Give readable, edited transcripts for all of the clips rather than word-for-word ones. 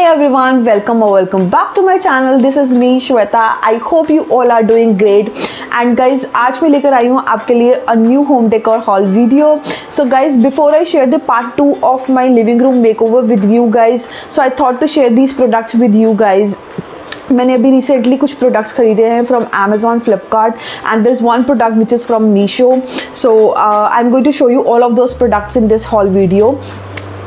everyone, welcome or welcome back to my channel. This is me Shweta. I hope you all are doing great. And guys, आज मैं लेकर आई हूँ आपके लिए a new home decor haul video. So guys, before I share the part 2 of my living room makeover with you guys, so I thought to share these products with you guys. मैंने अभी recently कुछ products खरीदे हैं from Amazon, Flipkart and there's one product which is from Meesho. So I'm going to show you all of those products in this haul video.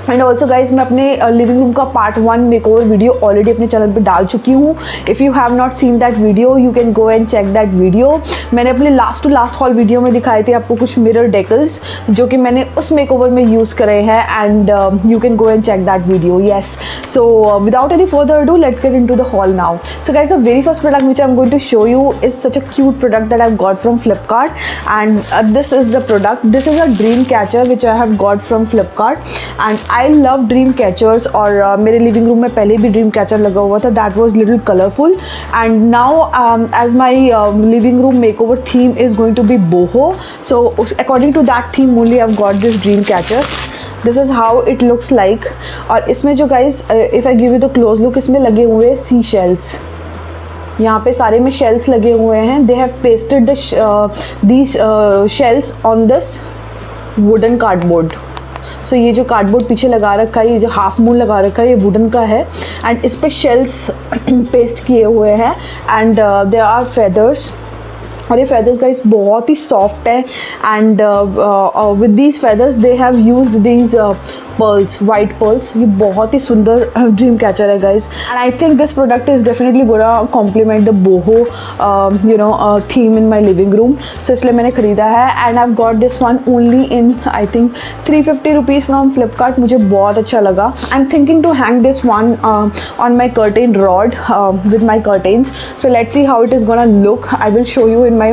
And also guys मैं अपने living room का part 1 makeover video already अपने channel पे डाल चुकी हूँ. If you have not seen that video you can go and check that video. मैंने अपने last to last haul video में दिखाए थे आपको कुछ मिरर डेकल्स जो कि मैंने उस मेकओवर में यूज़ करे हैं and you can go and check that video. Yes, so without any further do let's get into the haul now. So guys the very first product which I am going to show you is such a cute product that I have got from Flipkart and this is the product. This is a dream catcher which I have got from Flipkart and I love dream catchers. और मेरे living room में पहले भी dream catcher लगा हुआ था. That was little colourful and now as my living room makeover theme is going to be boho, so according to that theme only I have got this dream catcher. This is how it looks like. और इसमें जो guys if I give you the close look, इसमें लगे हुए sea shells. यहाँ पे सारे में शेल्स लगे हुए हैं. They have pasted these shells on this wooden cardboard. So ये जो कार्डबोर्ड पीछे लगा रखा है, ये जो हाफ मून लगा रखा है, ये वुडन का है एंड इस पर शेल्स पेस्ट किए हुए हैं एंड देयर आर फेदर्स. और ये फेदर्स गाइस बहुत ही सॉफ्ट है and with these feathers they have used these pearls, white pearls. ये बहुत ही सुंदर ड्रीम कैचर है guys and I think this product is definitely gonna complement the boho theme in my living room. So इसलिए मैंने ख़रीदा है and I have got this one only in I think 350 rupees from Flipkart. मुझे बहुत अच्छा लगा. I am thinking to hang this one on my curtain rod with my curtains. So let's see how it is gonna look. I will show you in my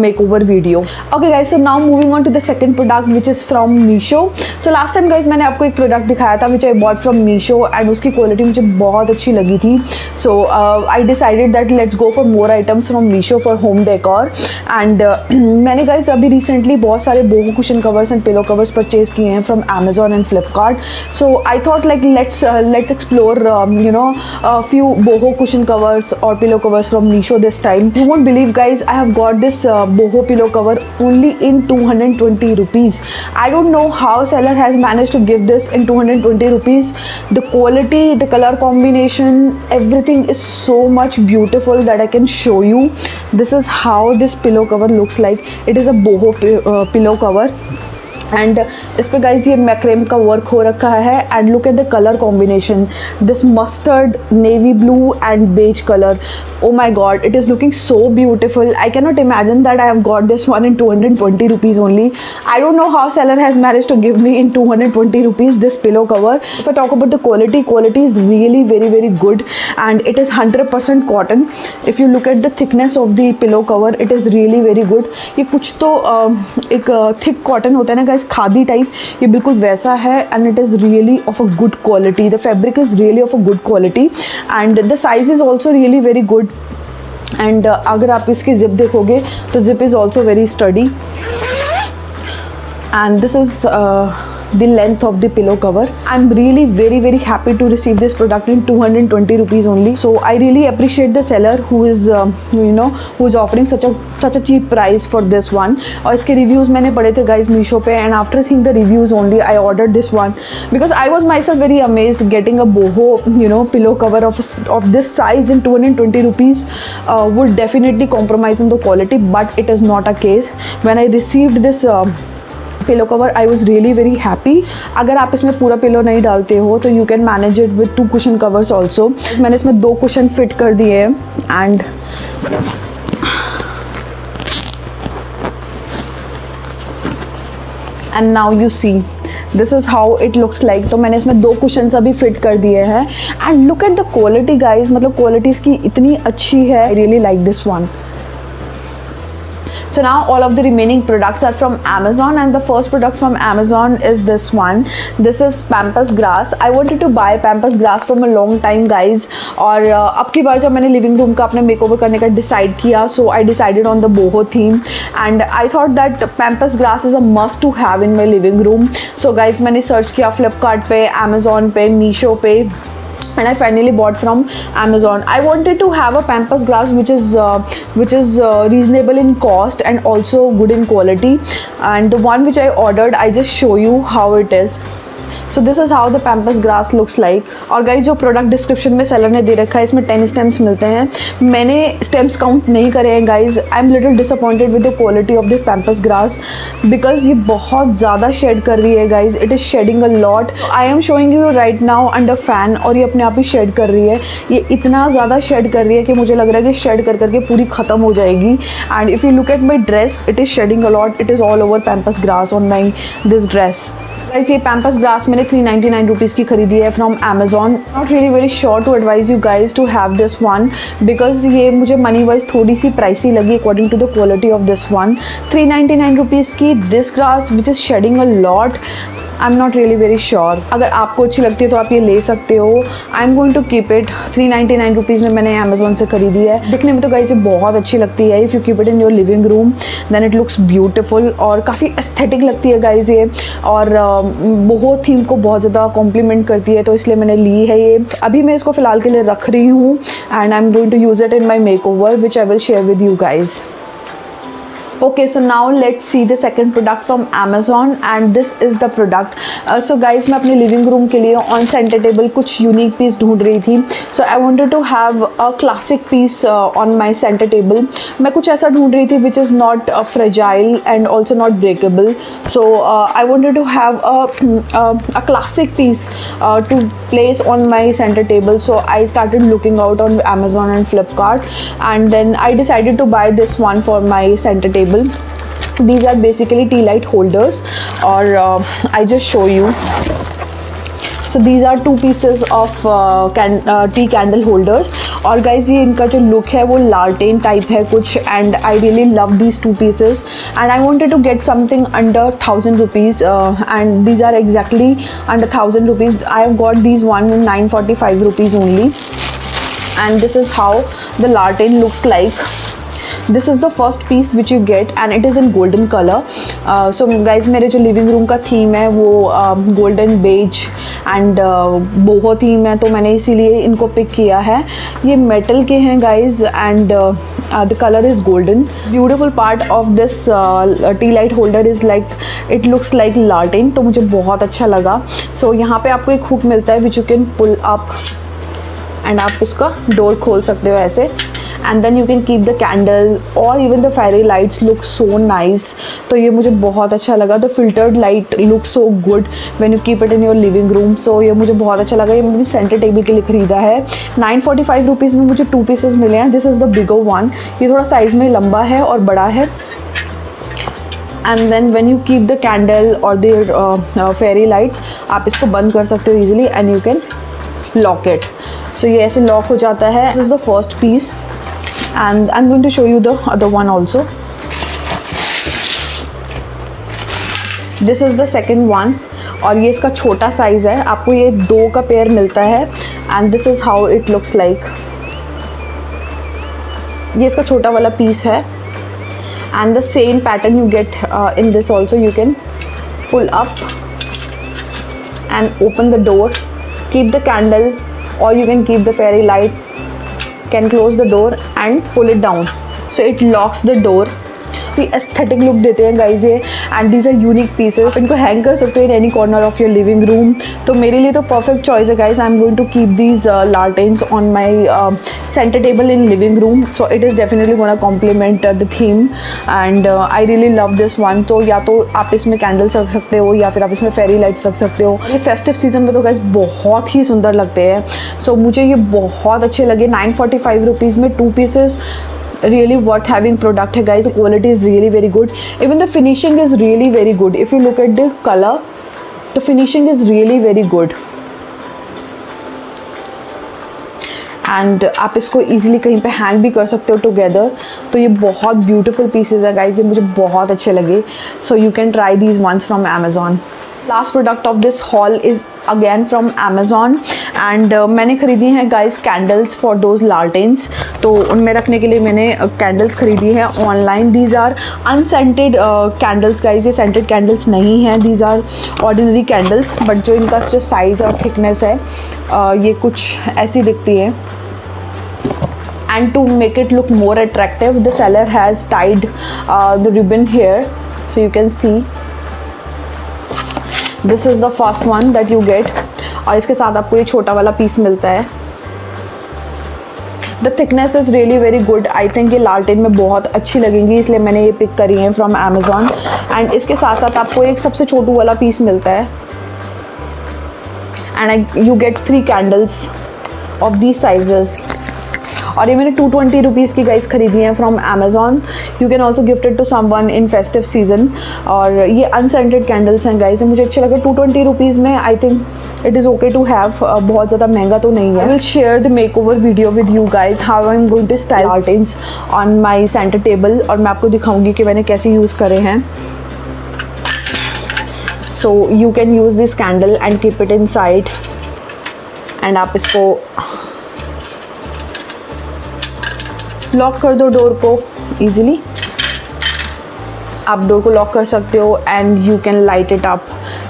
makeover video. Okay guys, so now moving on to the second product which is from Meesho. So last time guys मैंने आपको एक product दिखाया था which I bought from Meesho and उसकी quality मुझे बहुत अच्छी लगी थी. So I decided that let's go for more items from Meesho for home decor. And मैंने गाइज अभी रिसेंटली बहुत सारे boho cushion covers and pillow covers purchase किए हैं from Amazon and Flipkart. So I thought like let's explore few boho cushion covers और pillow covers from Meesho this time. You won't believe guys, I have got this boho pillow cover only in 220 rupees. I don't know how seller has managed to give this in 220 rupees. The quality, the color combination, everything is so much beautiful that I can show you. This is how this pillow cover looks like. It is a boho pillow cover and इस पर guys ये macramé का work हो रखा है and look at the colour combination. This mustard, navy blue and beige colour. Oh my god, it is looking so beautiful. I can not imagine that I have got this one in 220 rupees only. I don't know how seller has managed to give me in 220 rupees this pillow cover. If I talk about the quality is really very good and it is 100% cotton. If you look at the thickness of the pillow cover, it is really very good. ये कुछ तो एक thick cotton होता है ना guys, khadi type, ये बिल्कुल वैसा है and it is really of a good quality. The fabric is really of a good quality and the size is also really very good. And अगर आप इसकी जिप देखोगे तो zip is also very study and this is the length of the pillow cover. I'm really very happy to receive this product in 220 rupees only. So I really appreciate the seller who is who is offering such a cheap price for this one. और इसके reviews मैंने पढ़े थे guys Meesho पे and after seeing the reviews only I ordered this one because I was myself very amazed getting a boho pillow cover of this size in 220 rupees would definitely compromise on the quality, but it is not a case. When I received this pillow cover I was really very happy. अगर आप इसमें पूरा pillow नहीं डालते हो तो you can manage it with 2 cushion covers also. मैंने इसमें 2 कुशन फिट कर दिए हैं and now you see this is how it looks like. तो मैंने इसमें 2 कुशन्स अभी फिट कर दिए हैं and look at the quality guys. मतलब क्वालिटी इसकी इतनी अच्छी है. I really like this one. So now all of the remaining products are from Amazon and the first product from Amazon is this one. This is Pampas Grass. I wanted to buy Pampas Grass from a long time guys. और अब की बार जब मैंने living room का अपने makeover करने का decide किया, so I decided on the boho theme and I thought that Pampas Grass is a must to have in my living room. So guys मैंने सर्च किया फ्लिपकार्ट पे, Amazon पे, मीशो पे and I finally bought from Amazon. I wanted to have a Pampers glass which is reasonable in cost and also good in quality, and the one which I ordered, I just show you how it is. So this is how the Pampers glass looks like. और guys जो product description में seller ने दे रखा है, इसमें 10 stems मिलते हैं. मैंने स्टेम्स काउंट नहीं करे हैं guys. I am little disappointed with the quality of this Pampers grass because ये बहुत ज़्यादा शेड कर रही है guys. It is shedding a lot. I am showing you right now under fan, और ये अपने आप ही शेड कर रही है. ये इतना ज़्यादा शेड कर रही है कि मुझे लग रहा है कि शेड कर करके पूरी ख़त्म हो जाएगी. And if you look at my dress, it is shedding a lot. It is all over Pampers grass on my this dress. Guys ये Pampers ग्रास मैंने 399 रुपीज़ की खरीदी है from Amazon. Not really very sure to advise you guys to have this one because ये मुझे money wise थोड़ी सी pricey लगी according to the quality of this one. 399 rupees की this grass which is shedding a lot. I am not really very sure. अगर आपको अच्छी लगती है तो आप ये ले सकते हो. I am going to keep it. 399 rupees में मैंने Amazon से खरीदी है. दिखने में तो गाइस ये बहुत अच्छी लगती है. If you keep it in your living room then it looks beautiful और काफ़ी एस्थेटिक लगती है गाइस ये. और बहुत थीम को बहुत ज़्यादा कॉम्प्लीमेंट करती है, तो इसलिए मैंने ली है ये. अभी मैं इसको फ़िलहाल के लिए रख रही हूँ and I am going to use it in my makeover which I will share with you guys. Okay, so now let's see the second product from Amazon, and this is the product. So guys, मैं अपने living room के लिए on center table कुछ unique piece ढूंढ रही थी. So I wanted to have a classic piece on my center table. मैं कुछ ऐसा ढूंढ रही थी which is not fragile and also not breakable. So I wanted to have a classic piece to place on my center table. So I started looking out on Amazon and Flipkart, and then I decided to buy this one for my center table. These are basically tea light holders, or I just show you. So these are two pieces of tea candle holders. और guys ये इनका जो look है वो लालटेन type है कुछ, and I really love these two pieces, and I wanted to get something under 1000 rupees, and these are exactly under 1000 rupees. I have got these one in 945 rupees only, and this is how the लालटेन looks like. This is the first piece which you get, and it is in golden color. So guys मेरे जो living room का theme है वो golden beige and बोहो theme है, तो मैंने इसीलिए इनको पिक किया है. ये मेटल के हैं guys, and the colour is golden. Beautiful part of this T light holder is like it looks like लालटेन, तो मुझे बहुत अच्छा लगा. सो यहाँ पे आपको एक हुक मिलता है which you can pull up, and आप इसका डोर खोल सकते हो ऐसे, and then you can keep the candle, or even the fairy lights look so nice. तो ये मुझे बहुत अच्छा लगा. The filtered light looks so good when you keep it in your living room. So ये मुझे बहुत अच्छा लगा. ये मैंने सेंटर टेबल के लिए ख़रीदा है. 945 रुपीज़ में मुझे 2 पीसेस मिले हैं. This is the bigger one. ये थोड़ा साइज़ में लंबा है और बड़ा है. And then when you keep the candle or the fairy lights, आप इसको बंद कर सकते हो easily, and you can lock it. So ये ऐसे लॉक हो जाता है. This is the first piece. And I'm going to show you the other one also. This is the second one, और ये इसका छोटा साइज़ है. आपको ये 2 का पेयर मिलता है, and this is how it looks like. ये इसका छोटा वाला पीस है, and the same pattern you get in this also. You can pull up and open the door, keep the candle, or you can keep the fairy light, can close the door and pull it down, so it locks the door. Aesthetic look देते हैं guys ये, and these are unique pieces. इनको hang कर सकते हो in any corner of your living room. तो मेरे लिए तो परफेक्ट चॉइस है guys. I am going to keep these lanterns on my centre table in living room. So it is definitely gonna complement the theme, and I really love this one. तो या तो आप इसमें candles रख सकते हो, या फिर आप इसमें फेरी लाइट्स रख सकते हो. ये फेस्टिव सीजन में तो गाइज बहुत ही सुंदर लगते हैं. सो मुझे ये बहुत अच्छे लगे. 945 रुपीज़ में 2 pieces. Really worth having product है guys. The quality is really very good. Even the finishing is really very good. If you look at the color, the finishing is really very good. And आप इसको easily कहीं पे hang भी कर सकते हो together. तो ये बहुत beautiful pieces है guys. ये मुझे बहुत अच्छे लगे. So you can try these ones from Amazon. Last product of this haul is again from Amazon and मैंने ख़रीदी हैं guys candles for those lanterns. तो उनमें रखने के लिए मैंने कैंडल्स ख़रीदी हैं online. These are unscented candles guys, ये सेंटेड कैंडल्स नहीं हैं, these are ordinary candles, but जो इनका जो साइज़ और थिकनेस है ये कुछ ऐसी दिखती है। And to make it look more attractive, the seller has tied the ribbon here, so you can see this is the first one that you get, और इसके साथ आपको ये छोटा वाला पीस मिलता है। The thickness is really very good. I think ये लालटेन में बहुत अच्छी लगेंगी, इसलिए मैंने ये पिक करी है from Amazon। and इसके साथ साथ आपको एक सबसे छोटू वाला पीस मिलता है and you get 3 candles of these sizes। और ये मैंने 220 रुपीज़ की गाइस ख़रीदी हैं from Amazon. You can also gift it to someone in festive season. और ये अनसेंटेड कैंडल्स हैं गाइस, मुझे अच्छे लगे 220 रुपीज़ में। I think it is okay to have, बहुत ज़्यादा महंगा तो नहीं है। I will share the makeover video with you guys how I am going to style lanterns on my centre table, और मैं आपको दिखाऊंगी कि मैंने कैसे यूज़ करे हैं। So you can use this candle and keep it in side, and आप इसको लॉक कर दो डोर को ईजिली। आप डोर को लॉक कर सकते हो and you can light it up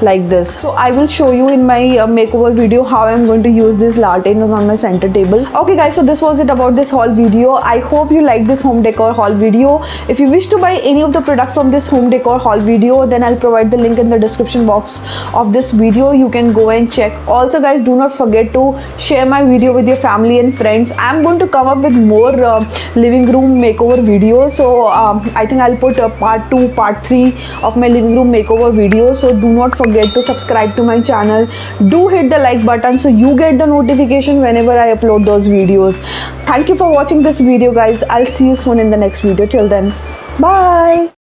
like this. So I will show you in my makeover video how I am going to use this laltan on my center table. Okay guys, so this was it about this haul video. I hope you like this home decor haul video. If you wish to buy any of the product from this home decor haul video, then I'll provide the link in the description box of this video. You can go and check. Also guys, do not forget to share my video with your family and friends. I'm going to come up with more living room makeover videos. So I think I'll put part 2, part 3 of my living room makeover video. So do not forget to subscribe to my channel. Do hit the like button so you get the notification whenever I upload those videos. Thank you for watching this video guys. I'll see you soon in the next video. Till then, bye.